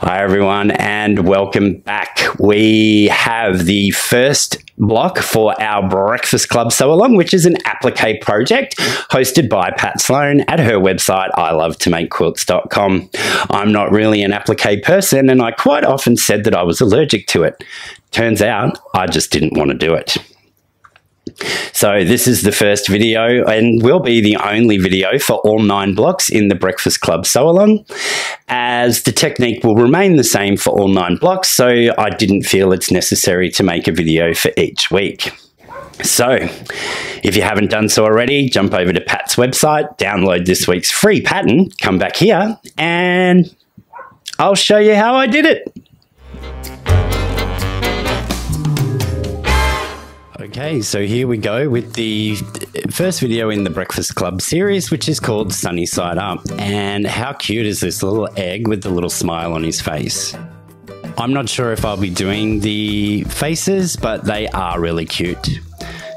Hi everyone and welcome back. We have the first block for our Breakfast Club Sew Along, which is an applique project hosted by Pat Sloan at her website ilovetomakequilts.com. I'm not really an applique person and I quite often said that I was allergic to it. Turns out I just didn't want to do it. So this is the first video and will be the only video for all 9 blocks in the Breakfast Club Sew Along, as the technique will remain the same for all 9 blocks, so I didn't feel it's necessary to make a video for each week. So if you haven't done so already, jump over to Pat's website, download this week's free pattern, come back here and I'll show you how I did it. Okay, so here we go with the first video in the Breakfast Club series, which is called Sunny Side Up. And how cute is this little egg with the little smile on his face? I'm not sure if I'll be doing the faces, but they are really cute.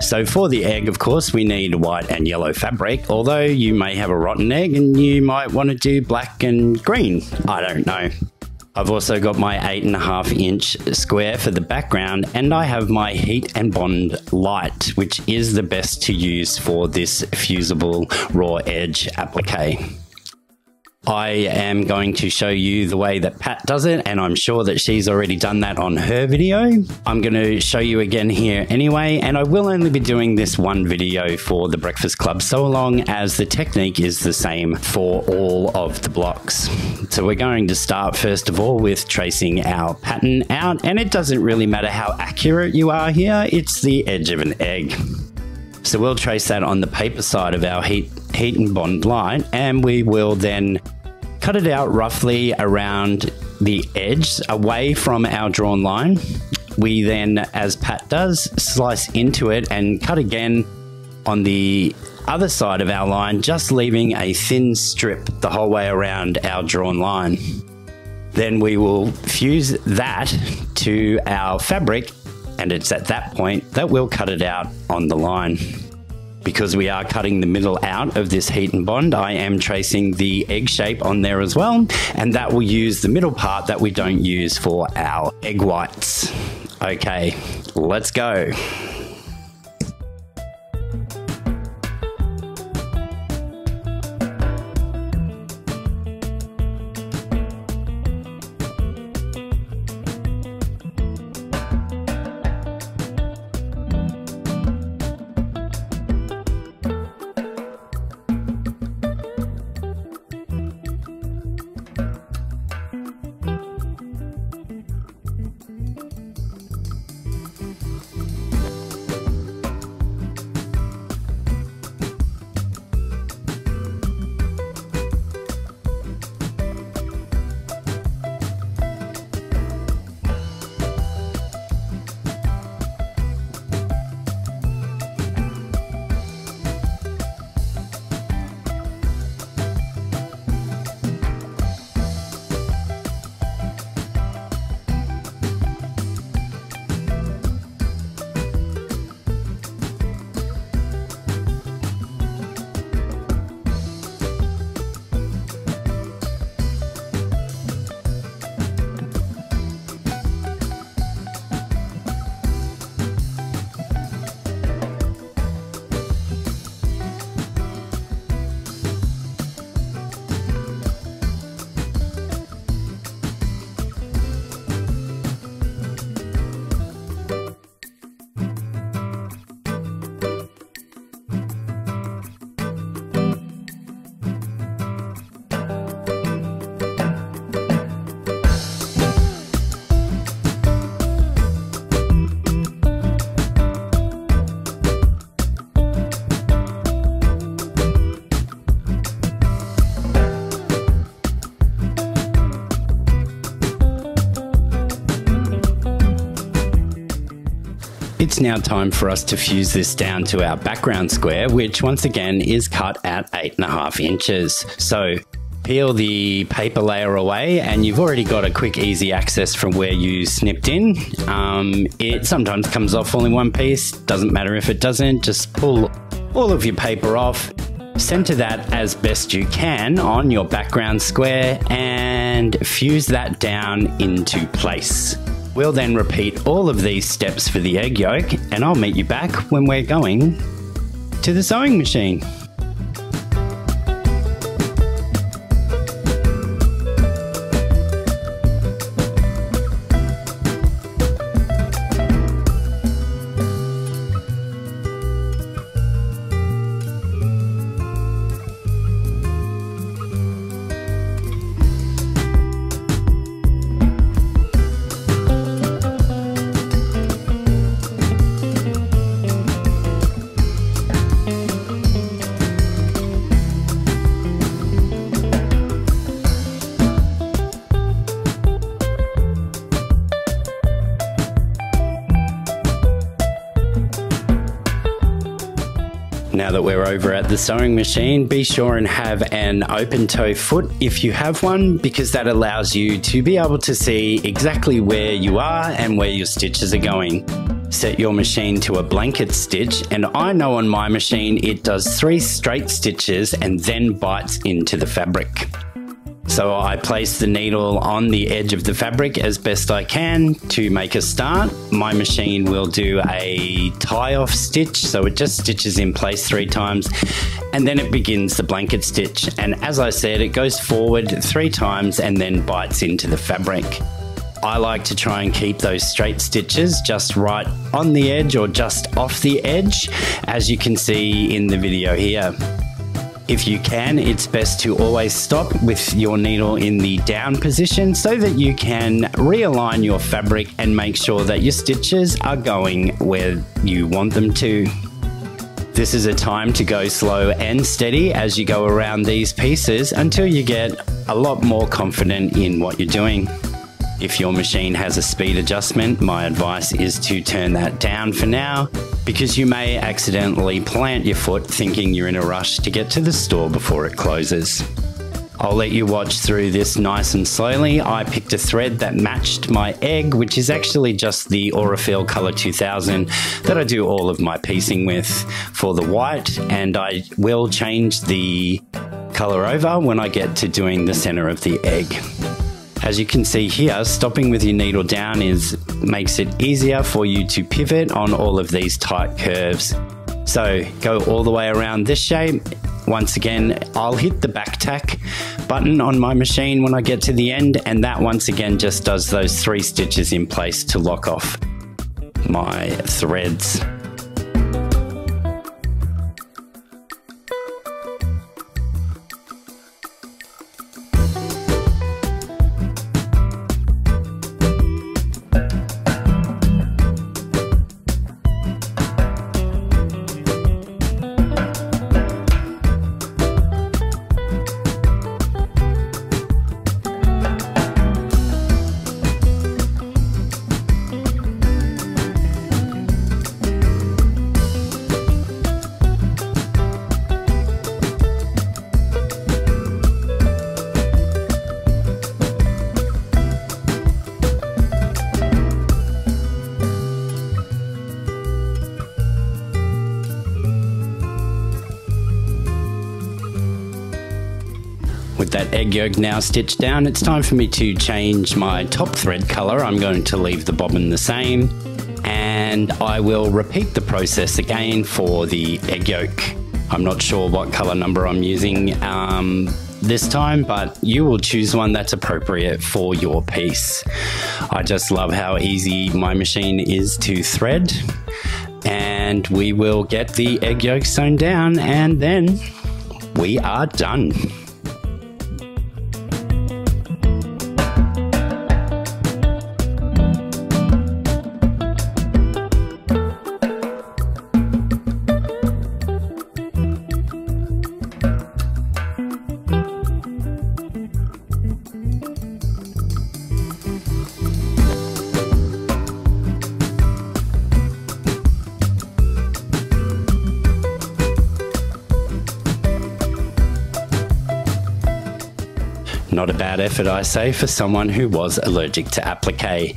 So for the egg, of course, we need white and yellow fabric, although you may have a rotten egg and you might want to do black and green. I don't know. I've also got my 8.5 inch square for the background, and I have my Heat and Bond light, which is the best to use for this fusible raw edge applique. I am going to show you the way that Pat does it, and I'm sure that she's already done that on her video. I'm going to show you again here anyway, and I will only be doing this one video for the Breakfast Club Sew Along, as the technique is the same for all of the blocks. So we're going to start first of all with tracing our pattern out, and it doesn't really matter how accurate you are here, it's the edge of an egg. So we'll trace that on the paper side of our Heat and Bond light, and we will then cut it out roughly around the edge away from our drawn line. We then, as Pat does, slice into it and cut again on the other side of our line, just leaving a thin strip the whole way around our drawn line. Then we will fuse that to our fabric, and it's at that point that we'll cut it out on the line. Because we are cutting the middle out of this Heat and Bond, I am tracing the egg shape on there as well, and that will use the middle part that we don't use for our egg whites. Okay, let's go. It's now time for us to fuse this down to our background square, which once again is cut at 8.5 inches. So peel the paper layer away and you've already got a quick easy access from where you snipped in. It sometimes comes off all in one piece, doesn't matter if it doesn't, just pull all of your paper off, center that as best you can on your background square, and and fuse that down into place. We'll then repeat all of these steps for the egg yolk, and I'll meet you back when we're going to the sewing machine. Now that we're over at the sewing machine, be sure and have an open toe foot if you have one, because that allows you to be able to see exactly where you are and where your stitches are going. Set your machine to a blanket stitch, and I know on my machine it does 3 straight stitches and then bites into the fabric. So I place the needle on the edge of the fabric as best I can to make a start. My machine will do a tie-off stitch, so it just stitches in place 3 times, and then it begins the blanket stitch. And as I said, it goes forward 3 times and then bites into the fabric. I like to try and keep those straight stitches just right on the edge or just off the edge, as you can see in the video here. If you can, it's best to always stop with your needle in the down position so that you can realign your fabric and make sure that your stitches are going where you want them to. This is a time to go slow and steady as you go around these pieces until you get a lot more confident in what you're doing. If your machine has a speed adjustment, my advice is to turn that down for now, because you may accidentally plant your foot thinking you're in a rush to get to the store before it closes. I'll let you watch through this nice and slowly. I picked a thread that matched my egg, which is actually just the Aurifil Color 2000 that I do all of my piecing with for the white, and I will change the color over when I get to doing the center of the egg. As you can see here, stopping with your needle down makes it easier for you to pivot on all of these tight curves. So go all the way around this shape. Once again, I'll hit the back tack button on my machine when I get to the end, and that once again just does those 3 stitches in place to lock off my threads. With that egg yolk now stitched down, it's time for me to change my top thread color. I'm going to leave the bobbin the same, and I will repeat the process again for the egg yolk. I'm not sure what color number I'm using this time, but you will choose one that's appropriate for your piece. I just love how easy my machine is to thread, and we will get the egg yolk sewn down, and then we are done. Not a bad effort, I say, for someone who was allergic to applique.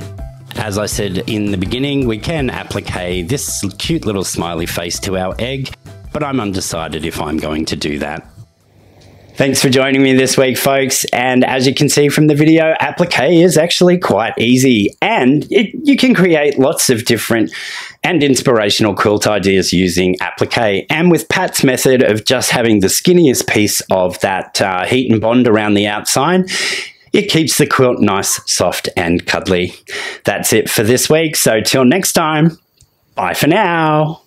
As I said in the beginning, we can applique this cute little smiley face to our egg, but I'm undecided if I'm going to do that. Thanks for joining me this week, folks. And as you can see from the video, applique is actually quite easy. And you can create lots of different and inspirational quilt ideas using applique. And with Pat's method of just having the skinniest piece of that heat and bond around the outside, it keeps the quilt nice, soft and cuddly. That's it for this week. So till next time, bye for now.